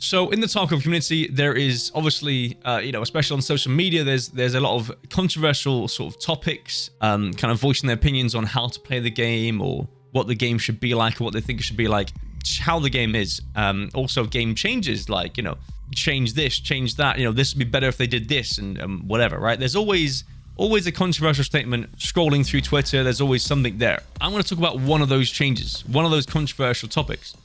So in the Tarkov community, there is obviously, especially on social media, there's a lot of controversial sort of topics, kind of voicing their opinions on how to play the game or what the game should be like or what they think it should be like, how the game is. Also game changes, like, change this, change that, this would be better if they did this and whatever, right? There's always a controversial statement scrolling through Twitter. There's always something there. I'm going to talk about one of those changes, one of those controversial topics.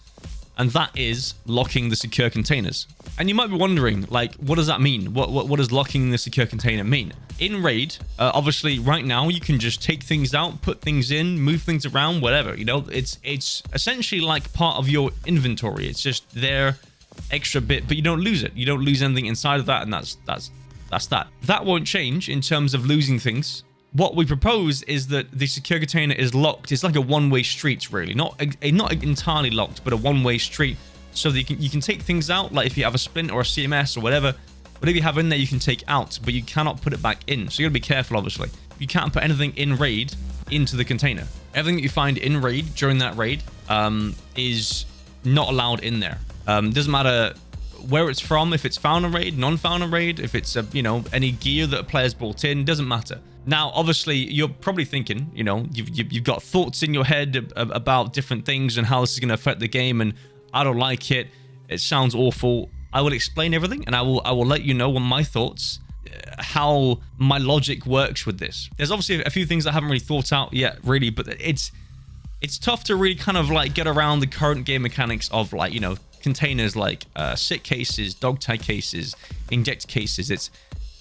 And that is locking the secure containers. And you might be wondering, like, what does that mean? What does locking the secure container mean? In Raid, obviously, right now, you can just take things out, put things in, move things around, whatever. It's essentially like part of your inventory. It's just there, extra bit, but you don't lose it. You don't lose anything inside of that, and that's that. That won't change in terms of losing things. What we propose is that the secure container is locked. It's like a one-way street, really. Not entirely locked, but a one-way street. So that you can take things out, like if you have a splint or a CMS or whatever you have in there, you can take out, but you cannot put it back in. So you gotta be careful, obviously. You can't put anything in Raid into the container. Everything that you find in Raid during that Raid is not allowed in there. Doesn't matter where it's from, if it's found in Raid, non-found in Raid, if it's any gear that a player's brought in, doesn't matter. Now, obviously, you're probably thinking, you've got thoughts in your head about different things and how this is going to affect the game, and I don't like it. It sounds awful. I will explain everything, and I will let you know my thoughts, how my logic works with this. There's obviously a few things I haven't really thought out yet, really, but it's tough to really kind of like get around the current game mechanics of like, containers like sit cases, dog tag cases, inject cases.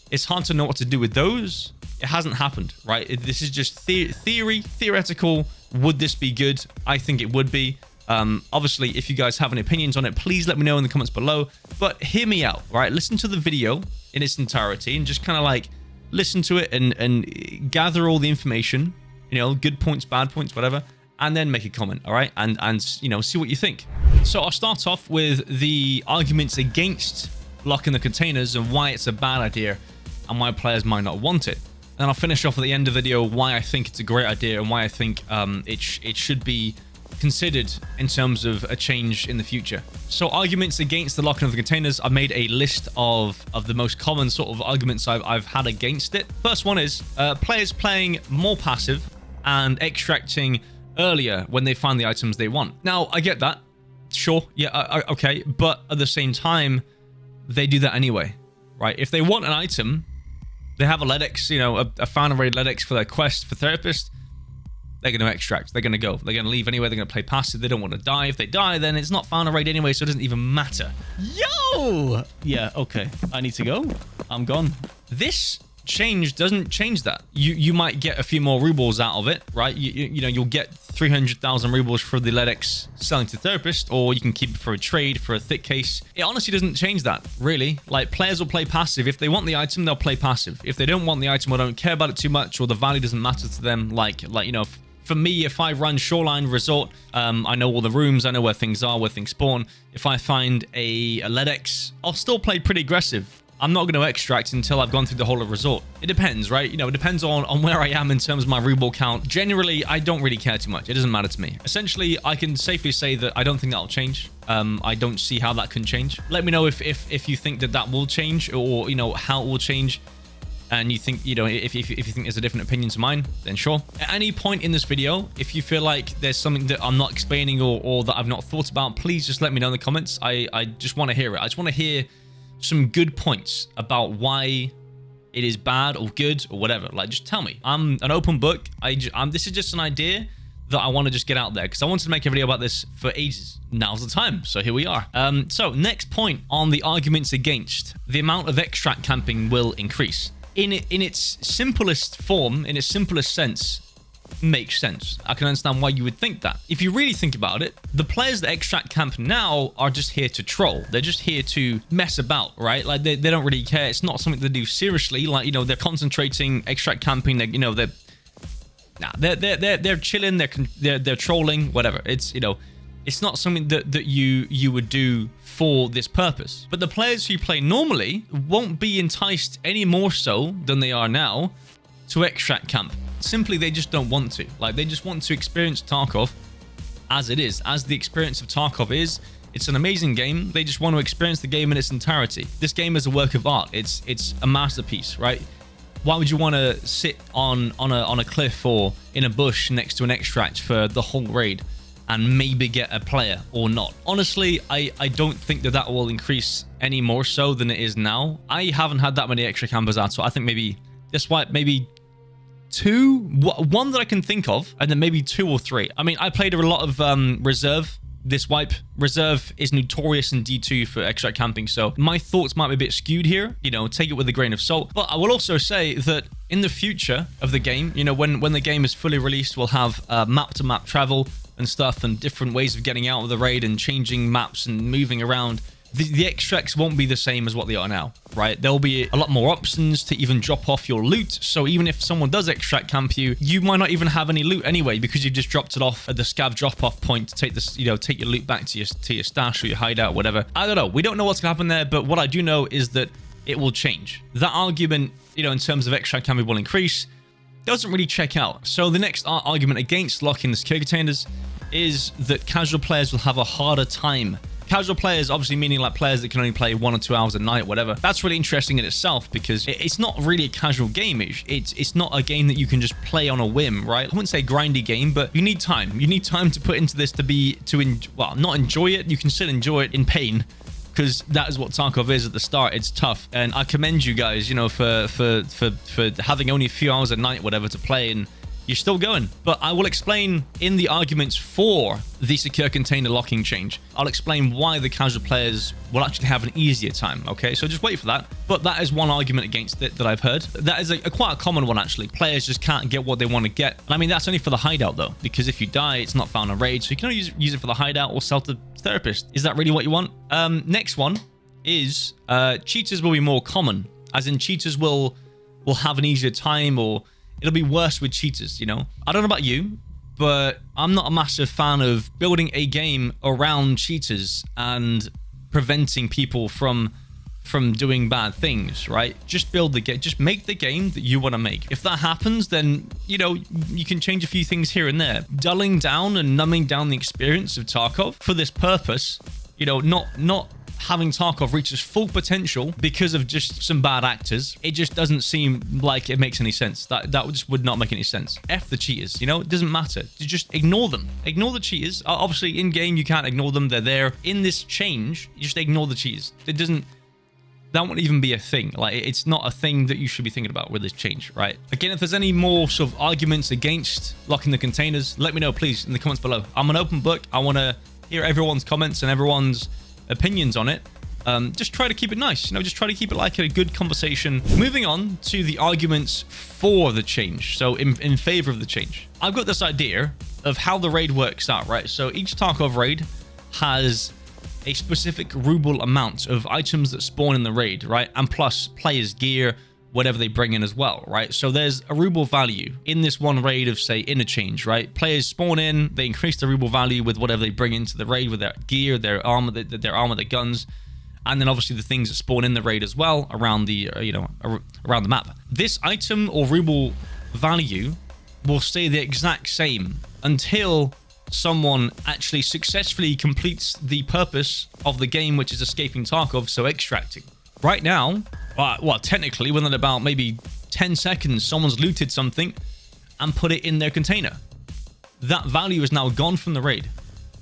It's hard to know what to do with those. It hasn't happened, right? This is just theoretical. Would this be good? I think it would be. Obviously, if you guys have any opinions on it, please let me know in the comments below. But hear me out, right? Listen to the video in its entirety and just kind of like listen to it and gather all the information, good points, bad points, whatever, and then make a comment, all right? And see what you think. So I'll start off with the arguments against locking the containers and why it's a bad idea and why players might not want it. And I'll finish off at the end of the video why I think it's a great idea and why I think it should be considered in terms of a change in the future. So arguments against the locking of the containers, I made a list of the most common sort of arguments I've had against it. First one is players playing more passive and extracting earlier when they find the items they want. Now, I get that. Sure, yeah, okay. But at the same time, they do that anyway, right? If they want an item, they have a ledx, a found and raid ledx for their quest for therapist, they're going to extract. They're going to go. They're going to leave anyway. They're going to play passive. They don't want to die. If they die, then it's not found and raid anyway, so it doesn't even matter. Yo! Yeah, okay. I need to go. I'm gone. This change doesn't change that. You might get a few more rubles out of it, right? You'll get 300,000 rubles for the ledx selling to therapist, or you can keep it for a trade, for a thick case. It honestly doesn't change that, really. Like, players will play passive. If they want the item, they'll play passive. If they don't want the item or don't care about it too much, or the value doesn't matter to them, for me, if I run Shoreline Resort, I know all the rooms, I know where things are, where things spawn. If I find a ledx, I'll still play pretty aggressive. I'm not going to extract until I've gone through the whole of Resort. It depends, right? It depends on where I am in terms of my ruble count. Generally, I don't really care too much. It doesn't matter to me. Essentially, I can safely say that I don't think that'll change. I don't see how that can change. Let me know if you think that will change, or, how it will change. And you think, if you think there's a different opinion to mine, then sure. At any point in this video, if you feel like there's something that I'm not explaining or that I've not thought about, please just let me know in the comments. I just want to hear it. I just want to hear some good points about why it is bad or good or whatever. Like, just tell me. I'm an open book. This is just an idea that I want to just get out there because I wanted to make a video about this for ages. Now's the time. So here we are. So next point on the arguments against, the amount of extract camping will increase. In its simplest form, in its simplest sense, makes sense. I can understand why you would think that. If you really think about it, the players that extract camp now are just here to troll. They're just here to mess about, right? Like, they don't really care. It's not something they do seriously. Like, they're concentrating, extract camping. They're chilling. They're trolling. Whatever. It's not something that you would do for this purpose. But the players who play normally won't be enticed any more so than they are now to extract camp. Simply, they just don't want to. Like, they just want to experience Tarkov as it is, as the experience of Tarkov is, It's an amazing game. They just want to experience the game in its entirety. This game is a work of art. It's a masterpiece, right? Why would you want to sit on a cliff or in a bush next to an extract for the whole raid and maybe get a player or not? Honestly, I don't think that will increase any more so than it is now. I haven't had that many extra campers out, so I think maybe this wipe, maybe two, one that I can think of, and then maybe 2 or 3. I mean, I played a lot of reserve this wipe. Reserve is notorious in D2 for extract camping, so my thoughts might be a bit skewed here, you know, take it with a grain of salt. But I will also say that in the future of the game, you know, when the game is fully released, we'll have map-to-map travel and stuff and different ways of getting out of the raid and changing maps and moving around. The extracts won't be the same as what they are now, right? There'll be a lot more options to even drop off your loot. So even if someone does extract camp you, you might not even have any loot anyway because you've just dropped it off at the scav drop-off point to take this, you know, take your loot back to your stash or your hideout, whatever. I don't know. We don't know what's gonna happen there, but what I do know is that it will change. That argument, you know, in terms of extract camping will increase, doesn't really check out. So the next argument against locking the secure containers is that casual players will have a harder time. Casual players, obviously meaning like players that can only play 1 or 2 hours a night, whatever. That's really interesting in itself because it's not really a casual game. It's not a game that you can just play on a whim, right? I wouldn't say grindy game, but you need time. You need time to put into this well, not enjoy it. You can still enjoy it in pain because that is what Tarkov is at the start. It's tough, and I commend you guys, you know, for having only a few hours a night, whatever, to play, and you're still going. But I will explain in the arguments for the secure container locking change. I'll explain why the casual players will actually have an easier time, okay? So just wait for that. But that is one argument against it that I've heard. That is quite a common one, actually. Players just can't get what they want to get. And I mean, that's only for the hideout, though, because if you die, it's not found on raid. So you can only use it for the hideout or sell to therapist. Is that really what you want? Next one is cheaters will be more common, as in cheaters will have an easier time, or it'll be worse with cheaters, you know? I don't know about you, but I'm not a massive fan of building a game around cheaters and preventing people from doing bad things, right? Just build the game. Just make the game that you want to make. If that happens, then, you know, you can change a few things here and there. Dulling down and numbing down the experience of Tarkov for this purpose, you know, not having Tarkov reach its full potential because of just some bad actors, it just doesn't seem like it makes any sense. That just would not make any sense. F the cheaters, you know? It doesn't matter. You just ignore them. Ignore the cheaters. Obviously, in-game, you can't ignore them. They're there. In this change, you just ignore the cheaters. That won't even be a thing. Like, it's not a thing that you should be thinking about with this change, right? Again, if there's any more sort of arguments against locking the containers, let me know, please, in the comments below. I'm an open book. I want to hear everyone's comments and everyone's opinions on it. Just try to keep it nice, you know, just try to keep it like a good conversation. Moving on to the arguments for the change, so in favor of the change. I've got this idea of how the raid works out, right? So each Tarkov raid has a specific ruble amount of items that spawn in the raid, right? And plus players' gear, whatever they bring in as well, right? So there's a ruble value in this one raid of, say, interchange, right? Players spawn in, they increase the ruble value with whatever they bring into the raid, with their gear, their armor, their guns, and then obviously the things that spawn in the raid as well around the, around the map. This item or ruble value will stay the exact same until someone actually successfully completes the purpose of the game, which is escaping Tarkov, so extracting. Right now, well, technically, within about maybe 10 seconds, someone's looted something and put it in their container. That value is now gone from the raid.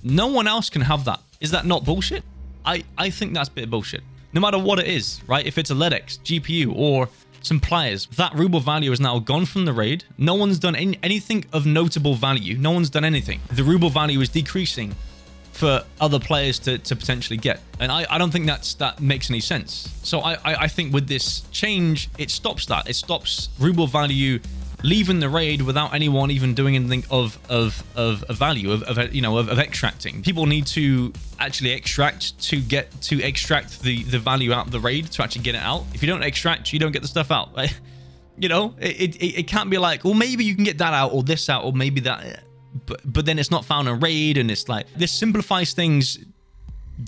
No one else can have that. Is that not bullshit? I think that's a bit of bullshit. No matter what it is, right? If it's a ledx, GPU, or some pliers, that ruble value is now gone from the raid. No one's done anything of notable value. No one's done anything. The ruble value is decreasing for other players to potentially get. And I don't think that makes any sense. So I think with this change, it stops that. It stops ruble value leaving the raid without anyone even doing anything of value, of extracting. People need to actually extract to extract the value out of the raid to actually get it out. If you don't extract, you don't get the stuff out. You know, it can't be like, well, maybe you can get that out or this out or maybe that. But then it's not found in raid, and it's like, this simplifies things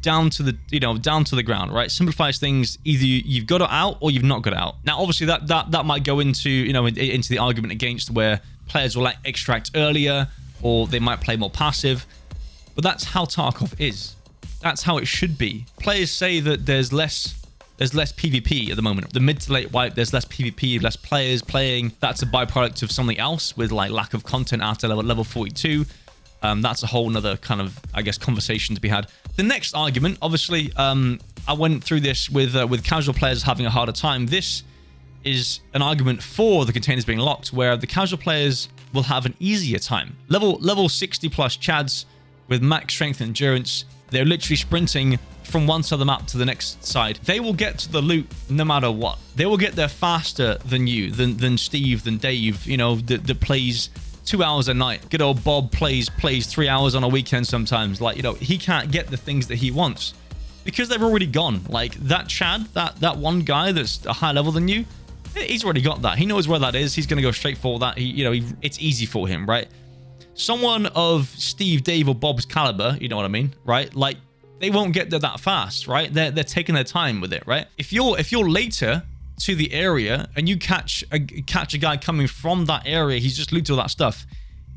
down to the ground, right? Simplifies things. Either you've got it out or you've not got it out. Now, obviously, that might go into into the argument against where players will like extract earlier, or they might play more passive. But that's how Tarkov is. That's how it should be. Players say that there's less PvP at the moment. The mid to late wipe, there's less PvP, less players playing. That's a byproduct of something else with like lack of content after level 42. That's a whole nother kind of, I guess, conversation to be had. The next argument, obviously, I went through this with casual players having a harder time. This is an argument for the containers being locked, where the casual players will have an easier time. Level 60 plus chads with max strength and endurance, they're literally sprinting from one side of the map to the next side. They will get to the loot no matter what. They will get there faster than you, than Steve, than Dave, you know, that plays 2 hours a night. Good old Bob plays 3 hours on a weekend sometimes. Like, you know, he can't get the things that he wants because they've already gone. Like that Chad, that one guy that's a higher level than you, he's already got that. He knows where that is. He's going to go straight for that. It's easy for him, right? Someone of Steve, Dave, or Bob's caliber, you know what I mean, right? Like, they won't get there that fast, right? They're taking their time with it, right? If you're later to the area and you catch a guy coming from that area, he's just looted all that stuff.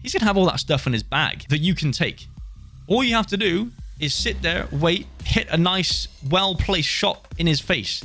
He's gonna have all that stuff in his bag that you can take. All you have to do is sit there, wait, hit a nice, well-placed shot in his face.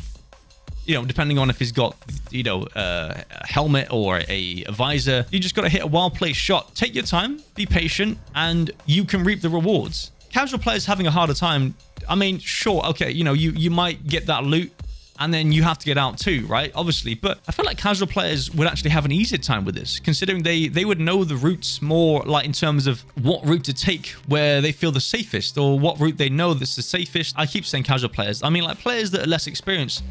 You know, depending on if he's got, you know, a helmet or a visor, you just got to hit a well-placed shot. Take your time, be patient, and you can reap the rewards. Casual players having a harder time, I mean, sure, okay, you know, you might get that loot, and then you have to get out too, right? Obviously, but I feel like casual players would actually have an easier time with this, considering they would know the routes more, like in terms of what route to take where they feel the safest, or what route they know that's the safest. I keep saying casual players. I mean, like players that are less experienced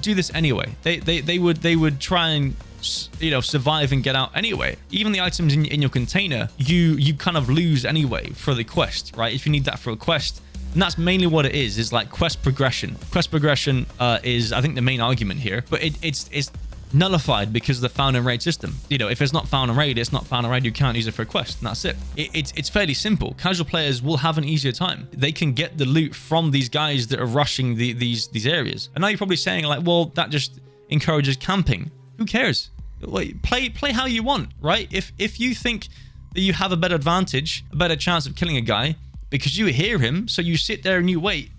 do this anyway. They would try and, you know, survive and get out anyway. Even the items in your container, you kind of lose anyway for the quest, right? If you need that for a quest. And that's mainly what it is like quest progression. Quest progression is, I think, the main argument here, but it's nullified because of the found and raid system. You know, if it's not found and raid, it's not found and raid. You can't use it for a quest, and that's it. It's fairly simple. Casual players will have an easier time. They can get the loot from these guys that are rushing these areas. And now you're probably saying like, well, that just encourages camping. Who cares? Play how you want, right? If you think that you have a better advantage, a better chance of killing a guy because you hear him, so you sit there and you wait.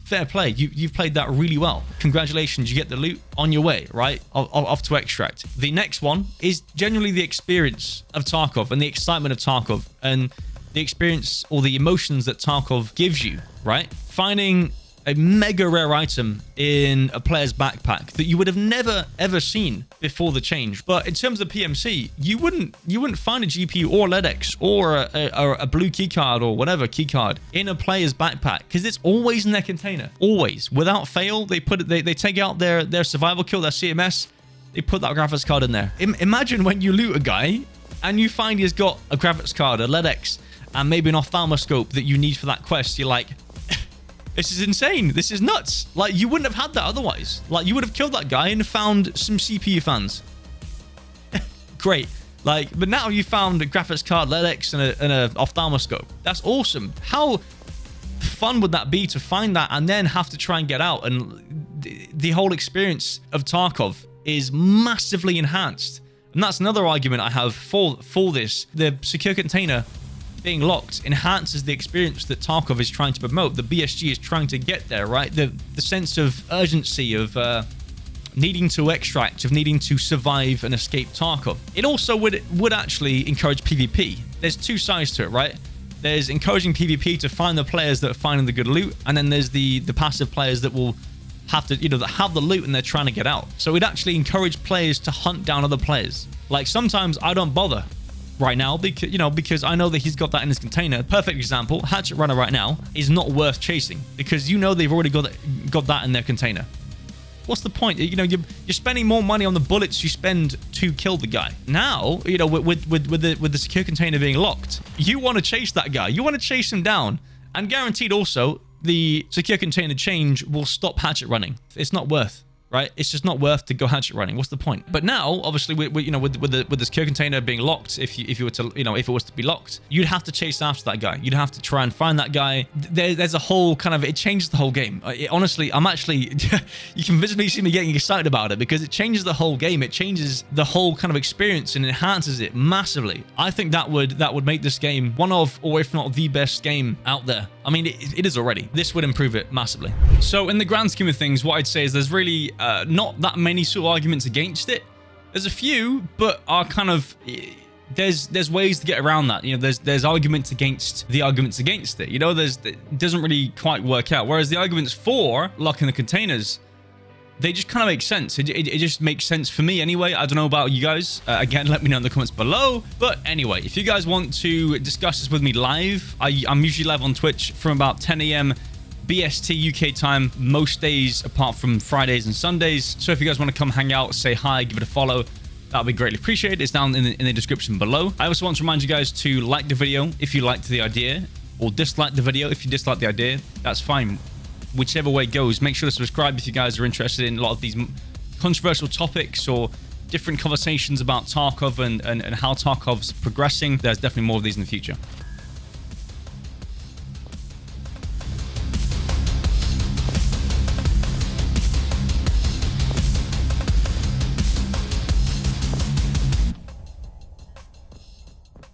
Fair play. You've played that really well. Congratulations, you get the loot on your way, right? Off to extract. The next one is generally the experience of Tarkov and the excitement of Tarkov and the experience or the emotions that Tarkov gives you, right? Finding a mega rare item in a player's backpack that you would have never ever seen before the change. But in terms of PMC, you wouldn't find a GPU or ledx or a blue keycard or whatever keycard in a player's backpack because it's always in their container. Always, without fail. They take out their survival kill, their CMS. They put that graphics card in there. Imagine when you loot a guy and you find he's got a graphics card, a ledx, and maybe an ophthalmoscope that you need for that quest. You're like, this is insane. This is nuts. Like, you wouldn't have had that otherwise. Like, you would have killed that guy and found some CPU fans. Great. Like, but now you found a graphics card, ledx, and a ophthalmoscope. That's awesome. How fun would that be to find that and then have to try and get out? And the whole experience of Tarkov is massively enhanced. And that's another argument I have for this. The secure container being locked enhances the experience that Tarkov is trying to promote. The BSG is trying to get there, right? The sense of urgency of needing to extract, of needing to survive and escape Tarkov. It also would actually encourage PvP. There's two sides to it, right? There's encouraging PvP to find the players that are finding the good loot, and then there's the passive players that will have to, you know, that have the loot and they're trying to get out. So it actually encouraged players to hunt down other players. Like, sometimes I don't bother right now because I know that he's got that in his container. Perfect example, Hatchet Runner right now is not worth chasing because you know they've already got that in their container. What's the point? You know, you're spending more money on the bullets you spend to kill the guy. Now, you know, with the secure container being locked, you want to chase that guy. You want to chase him down, and guaranteed also the secure container change will stop Hatchet running. It's not worth, right? It's just not worth to go hatchet running. What's the point? But now, obviously, you know, with this kill container being locked, if you were to, you know, if it was to be locked, you'd have to chase after that guy. You'd have to try and find that guy. There's a whole kind of, it changes the whole game. Honestly, I'm actually, you can visibly see me getting excited about it because it changes the whole game. It changes the whole kind of experience and enhances it massively. I think that would make this game one of, or if not the best game out there. I mean, it is already. This would improve it massively. So in the grand scheme of things, what I'd say is there's really not that many sort of arguments against it. There's a few, but are kind of, there's ways to get around that. You know, there's arguments against the arguments against it. You know, it doesn't really quite work out. Whereas the arguments for locking the containers, they just kind of make sense. It just makes sense for me anyway. I don't know about you guys. Again, let me know in the comments below. But anyway, if you guys want to discuss this with me live, I'm usually live on Twitch from about 10 a.m. BST UK time most days apart from Fridays and Sundays. So if you guys want to come hang out, say hi, give it a follow, that would be greatly appreciated. It's down in the description below. I also want to remind you guys to like the video if you liked the idea, or dislike the video if you dislike the idea. That's fine. Whichever way it goes, make sure to subscribe if you guys are interested in a lot of these controversial topics or different conversations about Tarkov and how Tarkov's progressing. There's definitely more of these in the future.